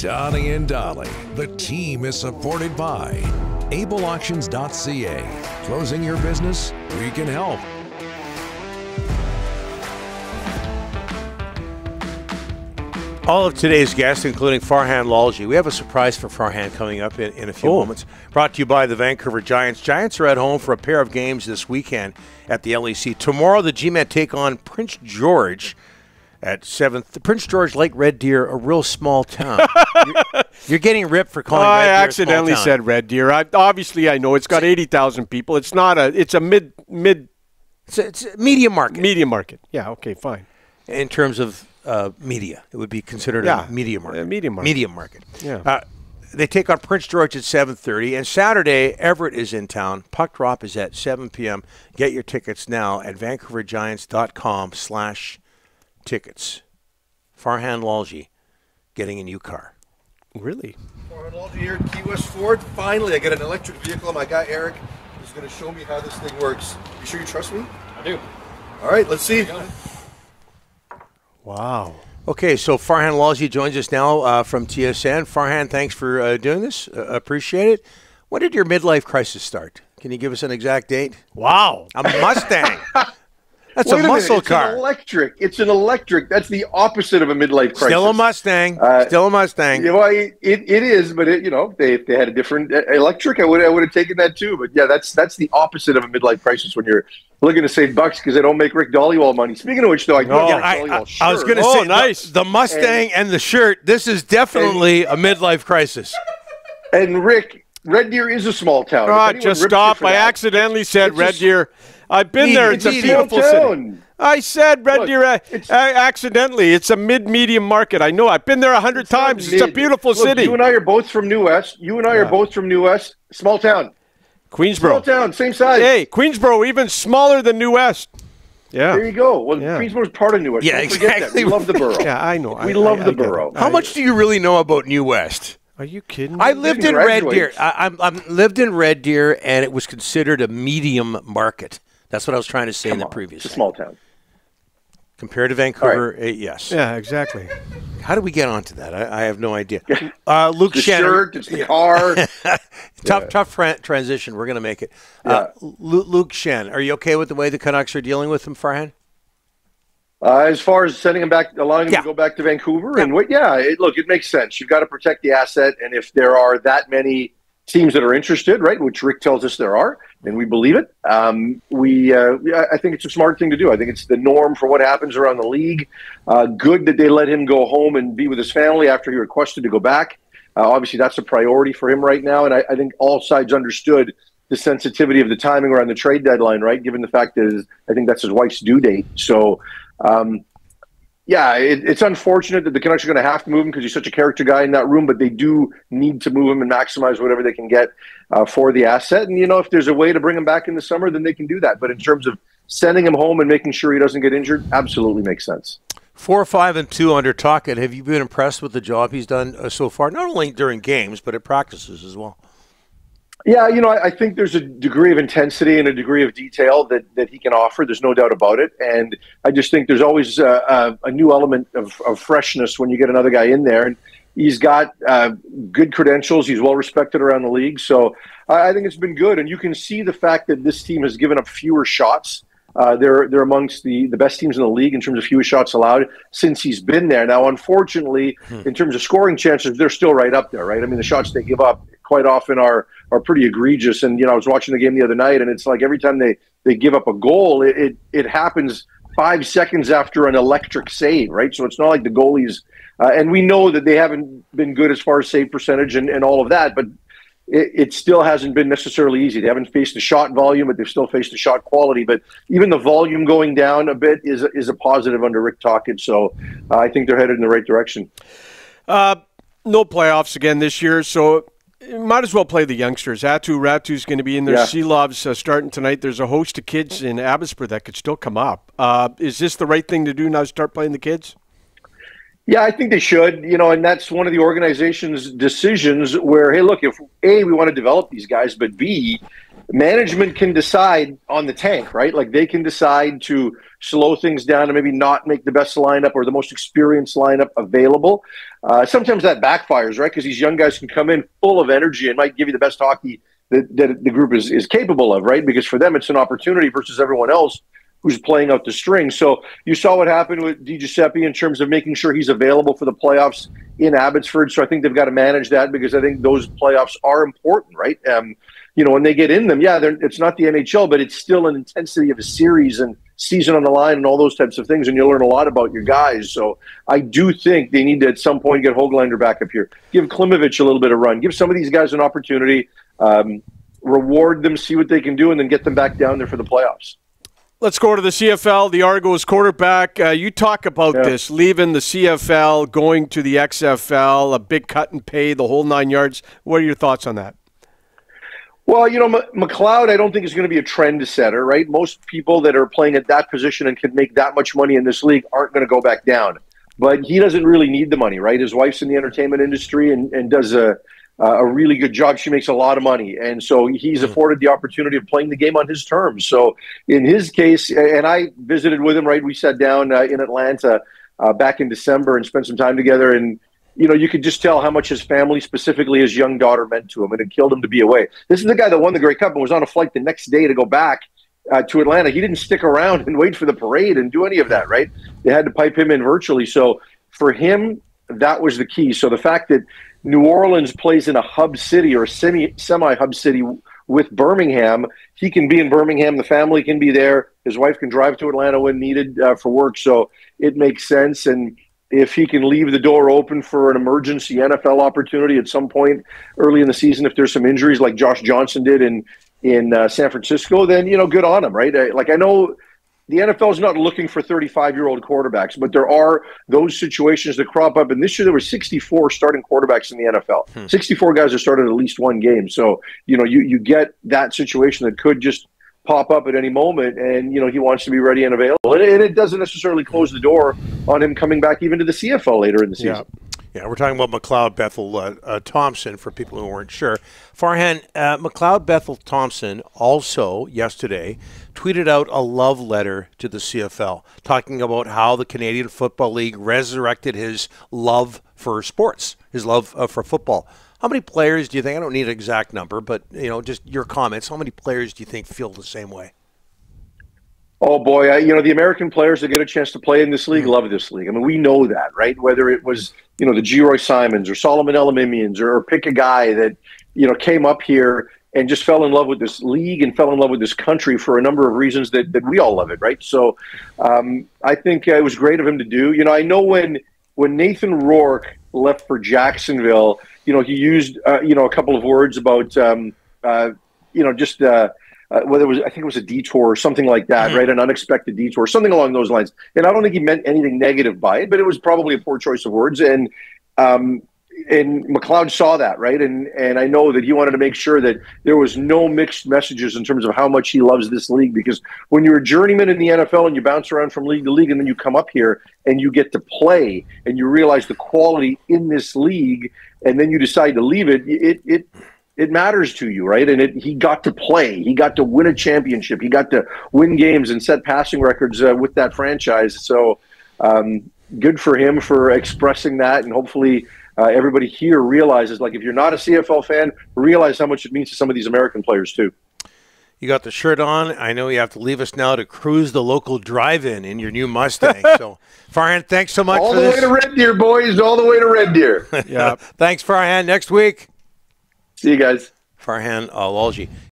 Donnie and Dolly. The team is supported by ableauctions.ca. Closing your business? We can help. All of today's guests, including Farhan Lalji. We have a surprise for Farhan coming up in a few moments. Brought to you by the Vancouver Giants. Giants are at home for a pair of games this weekend at the LEC. Tomorrow, the G-Men take on Prince George at 7th. Prince George, Lake Red Deer, a real small town. You're getting ripped for calling Red Deer I accidentally said Red Deer. Obviously, I know it's got 80,000 people. It's not a. It's a mid. It's a medium market. Medium market. Yeah. Okay. Fine. In terms of media, it would be considered a medium market. Medium market. Medium market. Yeah. They take on Prince George at 7:30, and Saturday Everett is in town. Puck drop is at 7 p.m. Get your tickets now at vancouvergiants.com/tickets. Farhan Lalji getting a new car. Really? Farhan Lalji here at Key West Ford. Finally, I get an electric vehicle. My guy Eric is going to show me how this thing works. You sure you trust me? I do. All right, let's see. Wow. Okay, so Farhan Lalji joins us now from TSN. Farhan, thanks for doing this. Appreciate it. When did your midlife crisis start? Can you give us an exact date? Wow. A Mustang. That's Wait a muscle minute. car. It's an electric. It's an electric. That's the opposite of a midlife crisis. Still a Mustang. Still a Mustang. You know, it is, but if they had a different electric, I would have taken that too. But yeah, that's the opposite of a midlife crisis when you're looking to save bucks because they don't make Rick Dollywall money. Speaking of which, though, I was going to say nice. The Mustang and the shirt. This is definitely a midlife crisis. And Rick, Red Deer is a small town. Just stop. I accidentally said Red Deer. I've been there. It's a beautiful city. I said Red Deer accidentally. It's a mid-medium market. I know. I've been there 100 times. It's a beautiful city. You and I are both from New West. Small town. Queensboro. Small town, same size. Hey, Queensboro, even smaller than New West. Yeah. There you go. Well, Queensboro's part of New West. Yeah, Don't forget exactly. that. We love the borough. Yeah, I know. We love the borough. How much do you really know about New West? Are you kidding me? I lived in Red Deer. I lived in Red Deer, and it was considered a medium market. That's what I was trying to say in the previous. It's a small town. Compared to Vancouver, yes. Yeah, exactly. How did we get onto that? I have no idea. Luke Schenn. Shirt, it's the car. Tough transition. We're going to make it. Luke Schenn, are you okay with the way the Canucks are dealing with him, Farhan? As far as sending him back, allowing him to go back to Vancouver, it makes sense. You've got to protect the asset, and if there are that many teams that are interested, right, which Rick tells us there are, and we believe it, I think it's a smart thing to do. I think it's the norm for what happens around the league. Good that they let him go home and be with his family after he requested to go back. Obviously, that's a priority for him right now, and I think all sides understood the sensitivity of the timing around the trade deadline, right, given the fact that I think that's his wife's due date. So, it's unfortunate that the Canucks are going to have to move him because he's such a character guy in that room, but they do need to move him and maximize whatever they can get for the asset. And, if there's a way to bring him back in the summer, then they can do that. But in terms of sending him home and making sure he doesn't get injured, absolutely makes sense. 4-5-2 under Tocchet. Have you been impressed with the job he's done so far, not only during games, but at practices as well? Yeah, I think there's a degree of intensity and a degree of detail that he can offer. There's no doubt about it. And I just think there's always a new element of freshness when you get another guy in there. And he's got good credentials. He's well respected around the league. So I think it's been good. And you can see the fact that this team has given up fewer shots. They're amongst the best teams in the league in terms of fewest shots allowed since he's been there. Now, unfortunately, in terms of scoring chances, they're still right up there, right? I mean, the shots they give up quite often are pretty egregious. And, I was watching the game the other night, and it's like every time they give up a goal, it happens 5 seconds after an electric save, right? So it's not like the goalies and we know that they haven't been good as far as save percentage and all of that, but it still hasn't been necessarily easy. They haven't faced the shot volume, but they've still faced the shot quality. But even the volume going down a bit is a positive under Rick Tocchet. So I think they're headed in the right direction. No playoffs again this year, so might as well play the youngsters. Ratu's going to be in there. Seelov's starting tonight. There's a host of kids in Abbotsford that could still come up. Is this the right thing to do now, start playing the kids? Yeah, I think they should, and that's one of the organization's decisions where, hey, look, if A, we want to develop these guys, but B, management can decide on the tank, right? Like they can decide to slow things down and maybe not make the best lineup or the most experienced lineup available. Sometimes that backfires, right? Because these young guys can come in full of energy and might give you the best hockey that the group is capable of, right? Because for them, it's an opportunity versus everyone else who's playing out the string. So you saw what happened with DiGiuseppe in terms of making sure he's available for the playoffs in Abbotsford. So I think they've got to manage that because I think those playoffs are important, right? When they get in them, it's not the NHL, but it's still an intensity of a series and season on the line and all those types of things, and you'll learn a lot about your guys. So I do think they need to at some point get Höglander back up here. Give Klimovich a little bit of run. Give some of these guys an opportunity. Reward them, see what they can do, and then get them back down there for the playoffs. Let's go to the CFL. The Argos quarterback. You talk about this, leaving the CFL, going to the XFL, a big cut in pay, the whole 9 yards. What are your thoughts on that? Well, McLeod, I don't think is going to be a trend setter, right? Most people that are playing at that position and can make that much money in this league aren't going to go back down. But he doesn't really need the money, right? His wife's in the entertainment industry and does a really good job. She makes a lot of money. And so he's afforded the opportunity of playing the game on his terms. So in his case, and I visited with him, right? We sat down in Atlanta back in December and spent some time together. And, you could just tell how much his family, specifically his young daughter, meant to him. And it killed him to be away. This is the guy that won the Grey Cup and was on a flight the next day to go back to Atlanta. He didn't stick around and wait for the parade and do any of that, right? They had to pipe him in virtually. So for him, that was the key. So the fact that New Orleans plays in a hub city or a semi-hub city with Birmingham, he can be in Birmingham. The family can be there. His wife can drive to Atlanta when needed for work. So it makes sense. And if he can leave the door open for an emergency NFL opportunity at some point early in the season, if there's some injuries like Josh Johnson did in San Francisco, then, good on him, right? I know the NFL is not looking for 35-year-old quarterbacks, but there are those situations that crop up. And this year there were 64 starting quarterbacks in the NFL. 64 guys that started at least one game. So, you get that situation that could just pop up at any moment, and, he wants to be ready and available. And it doesn't necessarily close the door on him coming back even to the CFL later in the season. Yeah, we're talking about McLeod Bethel Thompson for people who weren't sure. Farhan, McLeod Bethel Thompson also yesterday tweeted out a love letter to the CFL, talking about how the Canadian Football League resurrected his love for sports, his love for football. How many players do you think, I don't need an exact number, but just your comments, how many players do you think feel the same way? Oh, boy. The American players that get a chance to play in this league love this league. I mean, we know that, right? Whether it was, the G. Simons or Solomon Elamimians or pick a guy that, came up here and just fell in love with this league and fell in love with this country for a number of reasons that we all love it, right? So I think it was great of him to do. I know when Nathan Rourke left for Jacksonville, he used, a couple of words about, whether it was, I think it was a detour or something like that, right? An unexpected detour, something along those lines. And I don't think he meant anything negative by it, but it was probably a poor choice of words. And McLeod saw that, right? And I know that he wanted to make sure that there was no mixed messages in terms of how much he loves this league, because when you're a journeyman in the NFL and you bounce around from league to league and then you come up here and you get to play and you realize the quality in this league and then you decide to leave it matters to you, right? And he got to play. He got to win a championship. He got to win games and set passing records with that franchise. So good for him for expressing that, and hopefully everybody here realizes, if you're not a CFL fan, realize how much it means to some of these American players too. You got the shirt on. I know you have to leave us now to cruise the local drive-in in your new Mustang. So, Farhan, thanks so much for this. All the way to Red Deer, boys. All the way to Red Deer. Yeah. Thanks, Farhan. Next week. See you guys. Farhan Lalji.